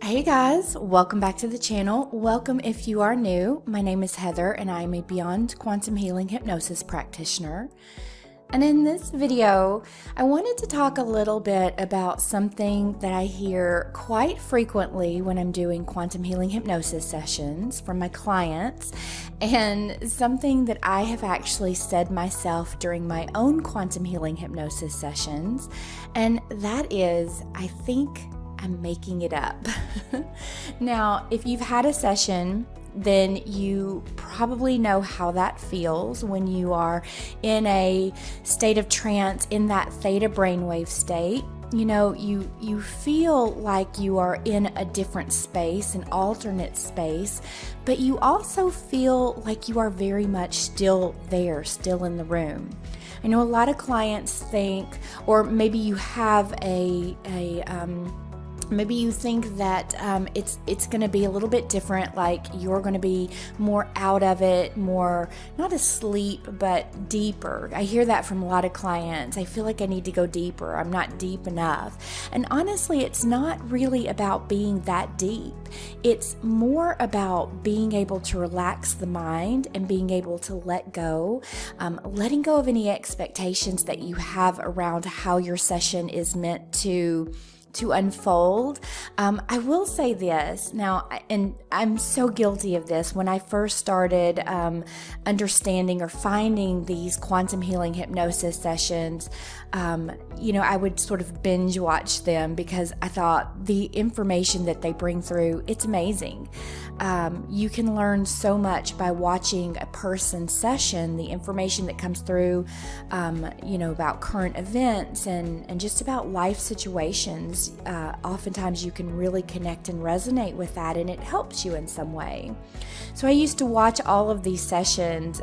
Hey guys, welcome back to the channel. Welcome if you are new. My name is Heather and I am a Beyond Quantum Healing Hypnosis Practitioner. And in this video, I wanted to talk a little bit about something that I hear quite frequently when I'm doing quantum healing hypnosis sessions from my clients, and something that I have actually said myself during my own quantum healing hypnosis sessions, and that is, I think I'm making it up. Now, if you've had a session, then you probably know how that feels when you are in a state of trance, in that theta brainwave state. You know, you feel like you are in a different space, an alternate space, but you also feel like you are very much still there, still in the room. I know a lot of clients think, or maybe you have maybe you think that it's going to be a little bit different, like you're going to be more out of it, more not asleep, but deeper. I hear that from a lot of clients. I feel like I need to go deeper. I'm not deep enough. And honestly, it's not really about being that deep. It's more about being able to relax the mind and being able to let go, letting go of any expectations that you have around how your session is meant to unfold. I will say this now, and I'm so guilty of this. When I first started understanding or finding these quantum healing hypnosis sessions, I would sort of binge watch them because I thought the information that they bring through, it's amazing. You can learn so much by watching a person's session, the information that comes through, about current events and just about life situations. Oftentimes you can really connect and resonate with that, and it helps you in some way. So I used to watch all of these sessions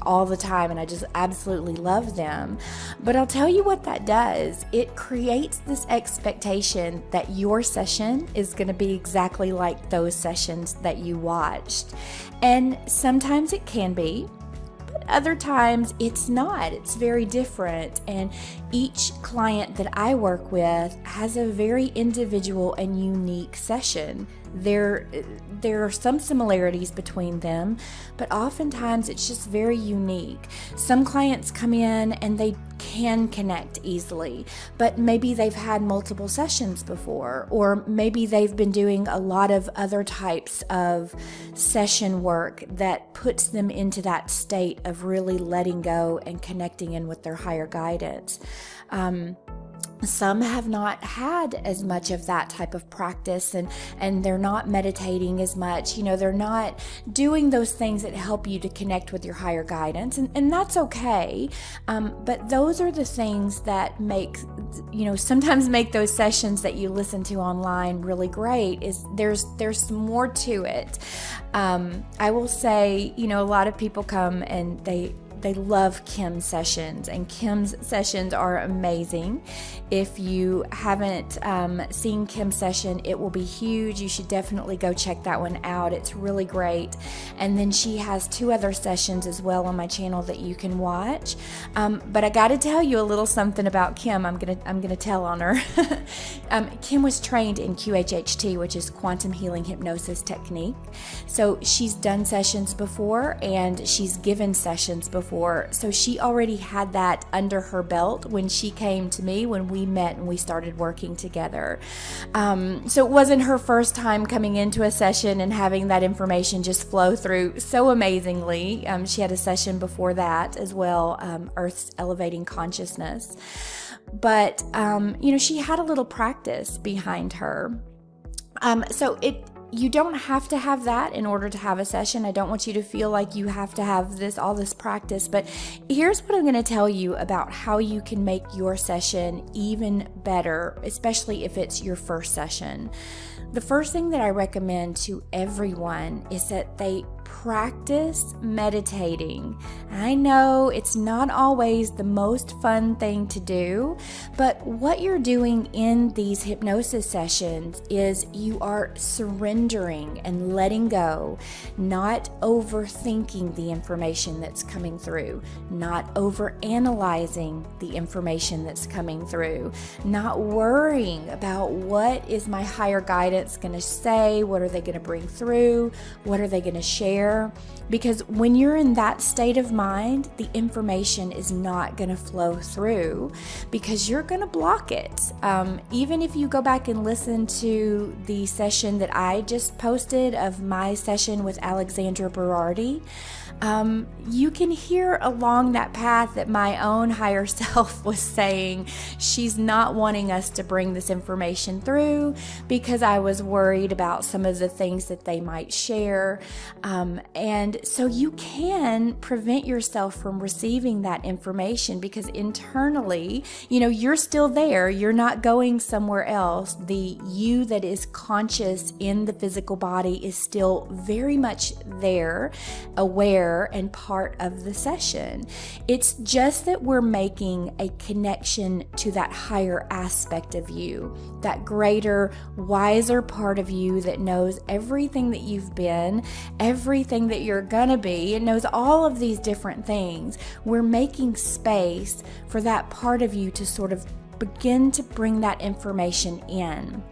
all the time, and I just absolutely love them. But I'll tell you what that does. It creates this expectation that your session is going to be exactly like those sessions that you watched. And sometimes it can be, but other times it's not. It's very different. And each client that I work with has a very individual and unique session. There are some similarities between them, but oftentimes it's just very unique. Some clients come in and they can connect easily, but maybe they've had multiple sessions before, or maybe they've been doing a lot of other types of session work that puts them into that state of really letting go and connecting in with their higher guidance. Some have not had as much of that type of practice, and they're not meditating as much. They're not doing those things that help you to connect with your higher guidance, and that's okay. But those are the things that sometimes make those sessions that you listen to online really great. Is there's more to it. I will say, a lot of people come and they love Kim's sessions, and Kim's sessions are amazing. If you haven't seen Kim's session, it will be huge. You should definitely go check that one out. It's really great. And then she has 2 other sessions as well on my channel that you can watch. But I got to tell you a little something about Kim. I'm gonna tell on her. Kim was trained in QHHT, which is Quantum Healing Hypnosis Technique. So she's done sessions before, and she's given sessions before. So she already had that under her belt when she came to me, when we met and we started working together. So it wasn't her first time coming into a session and having that information just flow through so amazingly. She had a session before that as well, Earth's Elevating Consciousness. But, she had a little practice behind her. You don't have to have that in order to have a session. I don't want you to feel like you have to have all this practice, but here's what I'm going to tell you about how you can make your session even better, especially if it's your first session. The first thing that I recommend to everyone is that they practice meditating. I know it's not always the most fun thing to do, but what you're doing in these hypnosis sessions is you are surrendering and letting go, not overthinking the information that's coming through, not overanalyzing the information that's coming through, not worrying about what is my higher guidance going to say, what are they going to bring through, what are they going to share, because when you're in that state of mind, the information is not going to flow through because you're going to block it. Even if you go back and listen to the session that I just posted of my session with Alexandra Berardi, you can hear along that path that my own higher self was saying she's not wanting us to bring this information through because I was worried about some of the things that they might share. And so you can prevent yourself from receiving that information because internally, you're still there. You're not going somewhere else. The you that is conscious in the physical body is still very much there, aware and part of the session. It's just that we're making a connection to that higher aspect of you, that greater, wiser part of you that knows everything that you've been, everything that you're gonna be. It knows all of these different things. We're making space for that part of you to sort of begin to bring that information in.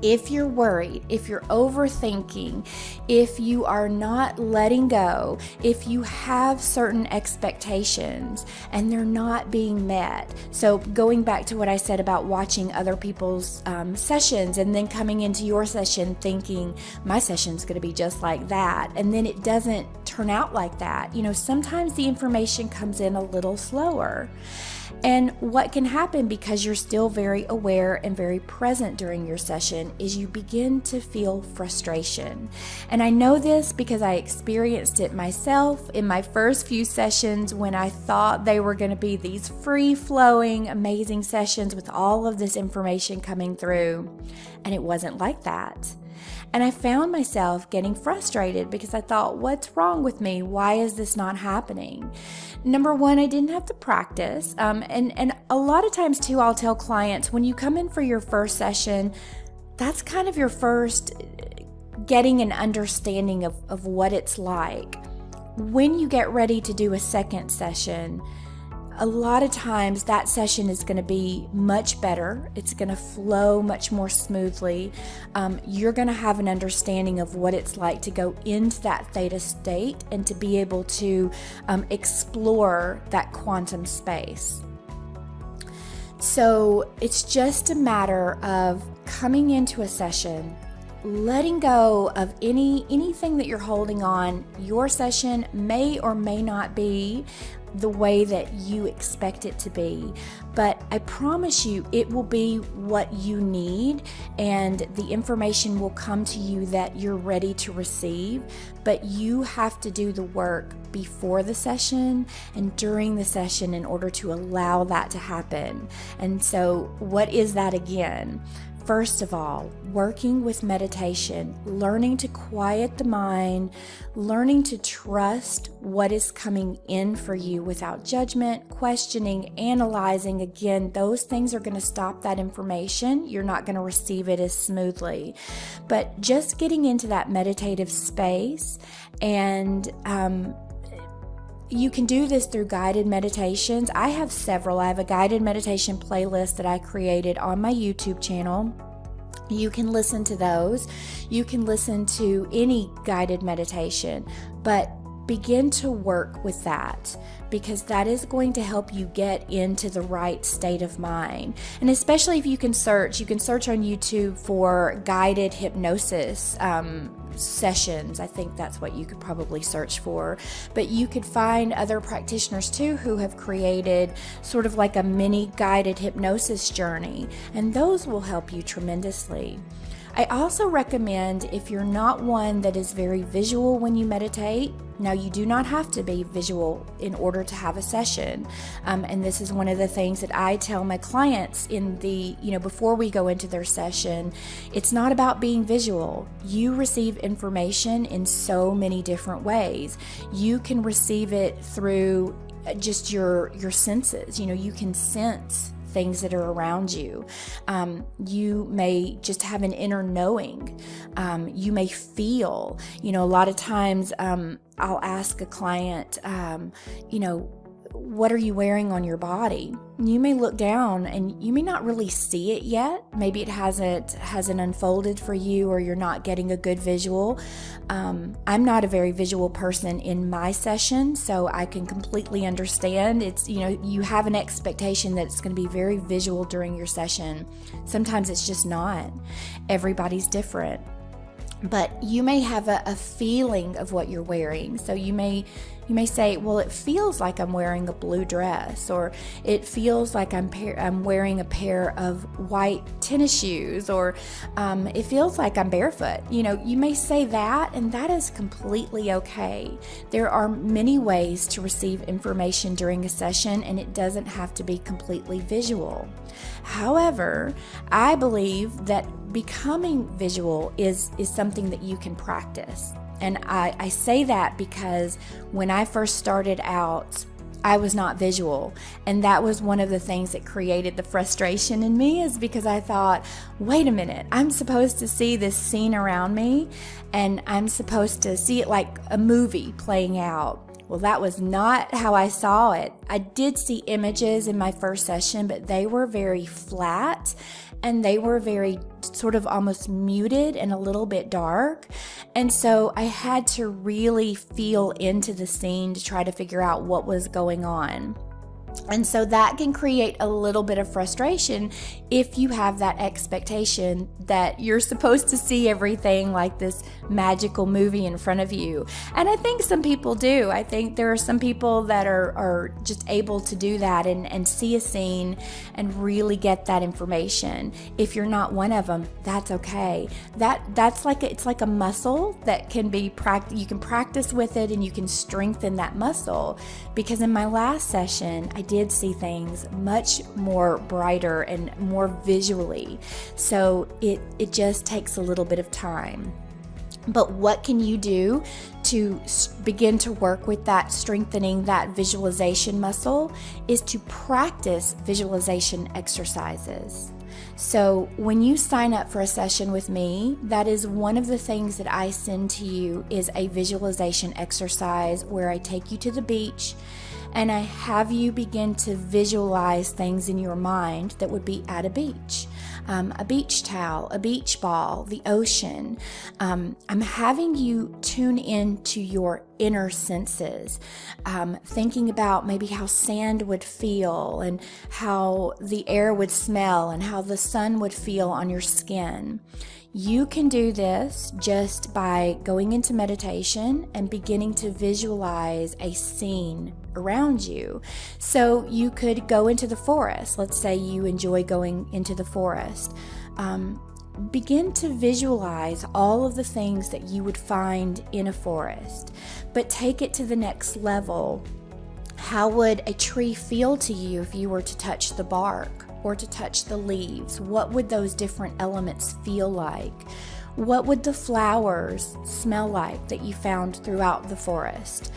If you're worried, if you're overthinking, if you are not letting go, if you have certain expectations and they're not being met. So going back to what I said about watching other people's sessions and then coming into your session thinking my session's going to be just like that, and then it doesn't turn out like that. Sometimes the information comes in a little slower. And what can happen because you're still very aware and very present during your session is you begin to feel frustration. And I know this because I experienced it myself in my first few sessions when I thought they were going to be these free-flowing, amazing sessions with all of this information coming through. And it wasn't like that. And I found myself getting frustrated because I thought, what's wrong with me? Why is this not happening? Number one, I didn't have to practice. And a lot of times too, I'll tell clients, when you come in for your first session, that's kind of your first getting an understanding of what it's like. When you get ready to do a second session, a lot of times that session is going to be much better. It's going to flow much more smoothly. You're going to have an understanding of what it's like to go into that theta state and to be able to explore that quantum space. So it's just a matter of coming into a session, letting go of anything that you're holding on. Your session may or may not be the way that you expect it to be, but I promise you it will be what you need, and the information will come to you that you're ready to receive. But you have to do the work before the session and during the session in order to allow that to happen. And so what is that again? First of all, working with meditation, learning to quiet the mind, learning to trust what is coming in for you without judgment, questioning, analyzing. Again, those things are going to stop that information. You're not going to receive it as smoothly. But just getting into that meditative space, and you can do this through guided meditations. I have several. I have a guided meditation playlist that I created on my YouTube channel. You can listen to those. You can listen to any guided meditation, but begin to work with that, because that is going to help you get into the right state of mind. And especially if you can search on YouTube for guided hypnosis sessions. I think that's what you could probably search for. But you could find other practitioners too who have created sort of like a mini guided hypnosis journey, and those will help you tremendously. I also recommend, if you're not one that is very visual when you meditate, now you do not have to be visual in order to have a session. And this is one of the things that I tell my clients before we go into their session. It's not about being visual. You receive information in so many different ways. You can receive it through just your senses. You can sense things that are around you. You may just have an inner knowing. You may feel, a lot of times I'll ask a client, what are you wearing on your body? You may look down and you may not really see it yet. Maybe it hasn't unfolded for you, or you're not getting a good visual. I'm not a very visual person in my session, so I can completely understand. It's, you have an expectation that it's going to be very visual during your session. Sometimes it's just not. Everybody's different. But you may have a feeling of what you're wearing. So you may say, well, it feels like I'm wearing a blue dress, or it feels like I'm wearing a pair of white tennis shoes, or it feels like I'm barefoot. You may say that, and that is completely okay. There are many ways to receive information during a session, and it doesn't have to be completely visual. However, I believe that becoming visual is something that you can practice. And I say that because when I first started out, I was not visual. And that was one of the things that created the frustration in me, is because I thought, wait a minute, I'm supposed to see this scene around me, and I'm supposed to see it like a movie playing out. Well, that was not how I saw it. I did see images in my first session, but they were very flat, and they were very sort of almost muted and a little bit dark. And so I had to really feel into the scene to try to figure out what was going on. And so that can create a little bit of frustration if you have that expectation that you're supposed to see everything like this magical movie in front of you. And I think some people do. I think there are some people that are just able to do that and see a scene and really get that information. If you're not one of them, that's okay. It's like a muscle that can be you can practice with it, and you can strengthen that muscle. Because in my last session, I did see things much more brighter and more visually. So it just takes a little bit of time. But what can you do to begin to work with that, strengthening that visualization muscle, is to practice visualization exercises. So when you sign up for a session with me, that is one of the things that I send to you, is a visualization exercise where I take you to the beach and I have you begin to visualize things in your mind that would be at a beach. A beach towel, a beach ball, the ocean. I'm having you tune into your inner senses, thinking about maybe how sand would feel, and how the air would smell, and how the sun would feel on your skin. You can do this just by going into meditation and beginning to visualize a scene around you. So you could go into the forest. Let's say you enjoy going into the forest. Begin to visualize all of the things that you would find in a forest, but take it to the next level. How would a tree feel to you if you were to touch the bark or to touch the leaves? What would those different elements feel like? What would the flowers smell like that you found throughout the forest?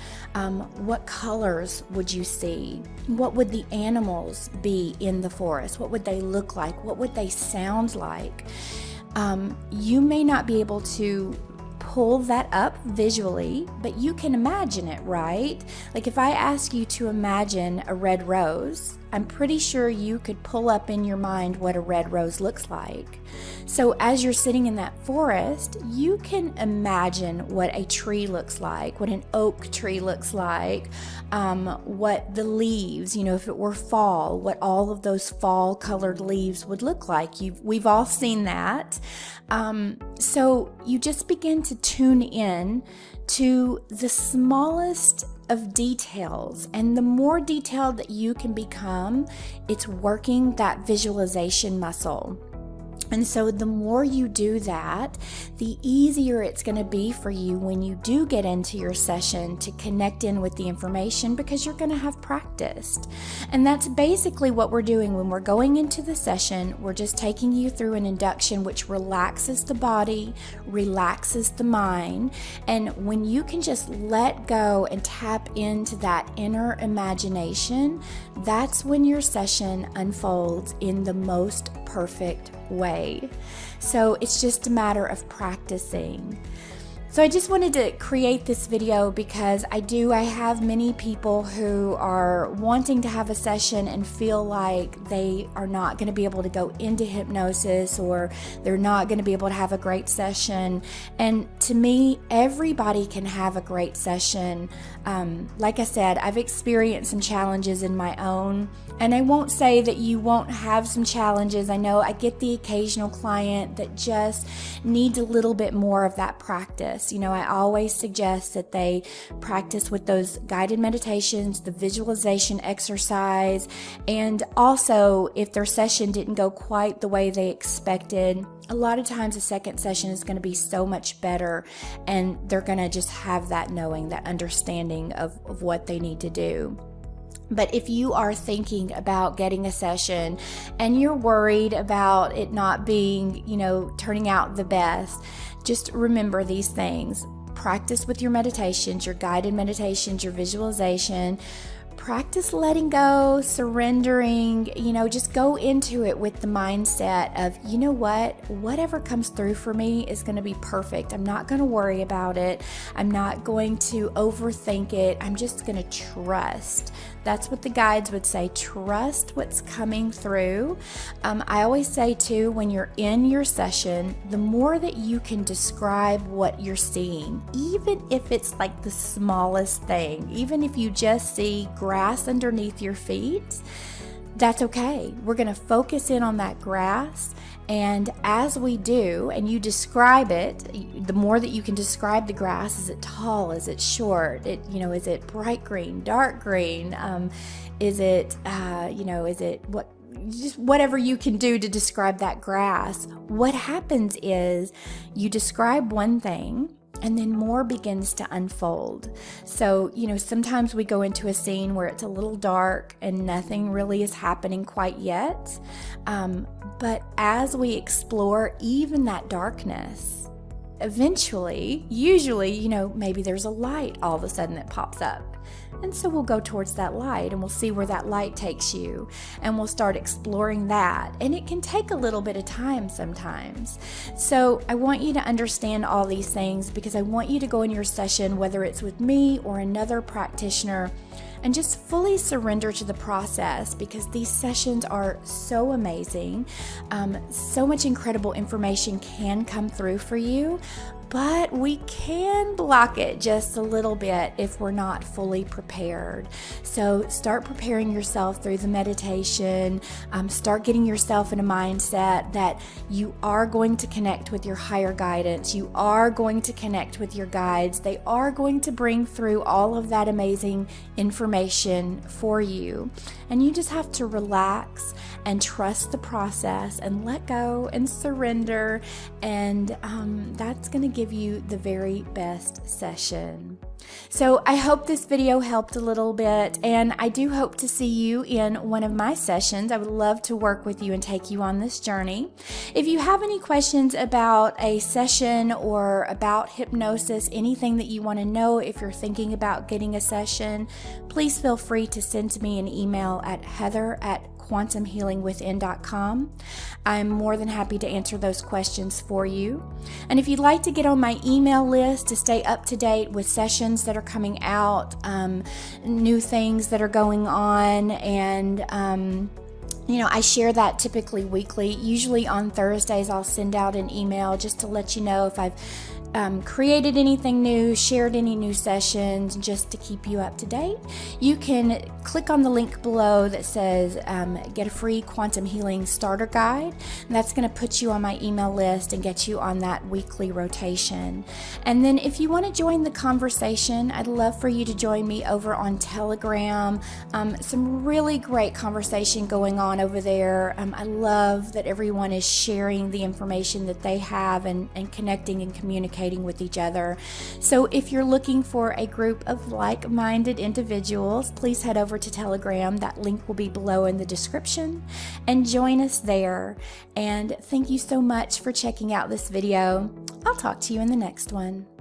What colors would you see? What would the animals be in the forest? What would they look like? What would they sound like? You may not be able to pull that up visually, but you can imagine it, right? Like if I ask you to imagine a red rose, I'm pretty sure you could pull up in your mind what a red rose looks like. So as you're sitting in that forest, you can imagine what a tree looks like, what an oak tree looks like, what the leaves, if it were fall, what all of those fall colored leaves would look like. We've all seen that. So you just begin to tune in to the smallest of details, and the more detailed that you can become, it's working that visualization muscle. And so the more you do that, the easier it's going to be for you when you do get into your session to connect in with the information, because you're going to have practiced. And that's basically what we're doing when we're going into the session. We're just taking you through an induction which relaxes the body, relaxes the mind. And when you can just let go and tap into that inner imagination, that's when your session unfolds in the most perfect way. So it's just a matter of practicing. So I just wanted to create this video because I have many people who are wanting to have a session and feel like they are not going to be able to go into hypnosis, or they're not going to be able to have a great session. And to me, everybody can have a great session. Like I said, I've experienced some challenges in my own, and I won't say that you won't have some challenges. I know I get the occasional client that just needs a little bit more of that practice. I always suggest that they practice with those guided meditations, the visualization exercise, and also if their session didn't go quite the way they expected, a lot of times the second session is going to be so much better, and they're going to just have that knowing, that understanding of what they need to do. But if you are thinking about getting a session and you're worried about it not being, turning out the best, just remember these things. Practice with your meditations, your guided meditations, your visualization. Practice letting go, surrendering, just go into it with the mindset of, whatever comes through for me is going to be perfect. I'm not going to worry about it. I'm not going to overthink it. I'm just going to trust. That's what the guides would say. Trust what's coming through. I always say too, when you're in your session, the more that you can describe what you're seeing, even if it's like the smallest thing, even if you just see grass underneath your feet, that's okay. We're going to focus in on that grass. And as we do, and you describe it, the more that you can describe the grass, is it tall, is it short, is it bright green, dark green, is it what, just whatever you can do to describe that grass. What happens is you describe one thing, and then more begins to unfold. So, sometimes we go into a scene where it's a little dark and nothing really is happening quite yet. But as we explore even that darkness, eventually, usually, maybe there's a light all of a sudden that pops up. And so we'll go towards that light and we'll see where that light takes you, and we'll start exploring that. And it can take a little bit of time sometimes. So I want you to understand all these things, because I want you to go in your session, whether it's with me or another practitioner, and just fully surrender to the process, because these sessions are so amazing. So much incredible information can come through for you, but we can block it just a little bit if we're not fully prepared. So start preparing yourself through the meditation. Start getting yourself in a mindset that you are going to connect with your higher guidance. You are going to connect with your guides. They are going to bring through all of that amazing information for you. And you just have to relax and trust the process and let go and surrender. And that's going to give you the very best session. So I hope this video helped a little bit, and I do hope to see you in one of my sessions. I would love to work with you and take you on this journey. If you have any questions about a session or about hypnosis, anything that you want to know, if you're thinking about getting a session, please feel free to send me an email at heather@quantumhealingwithin.com. I'm more than happy to answer those questions for you. And if you'd like to get on my email list to stay up to date with sessions that are coming out, new things that are going on, and I share that typically weekly. Usually on Thursdays I'll send out an email just to let you know if I've created anything new, shared any new sessions, just to keep you up to date, you can click on the link below that says get a free quantum healing starter guide. And that's going to put you on my email list and get you on that weekly rotation. And then if you want to join the conversation, I'd love for you to join me over on Telegram. Some really great conversation going on over there. I love that everyone is sharing the information that they have and connecting and communicating with each other. So if you're looking for a group of like-minded individuals, please head over to Telegram. That link will be below in the description, and join us there. And thank you so much for checking out this video. I'll talk to you in the next one.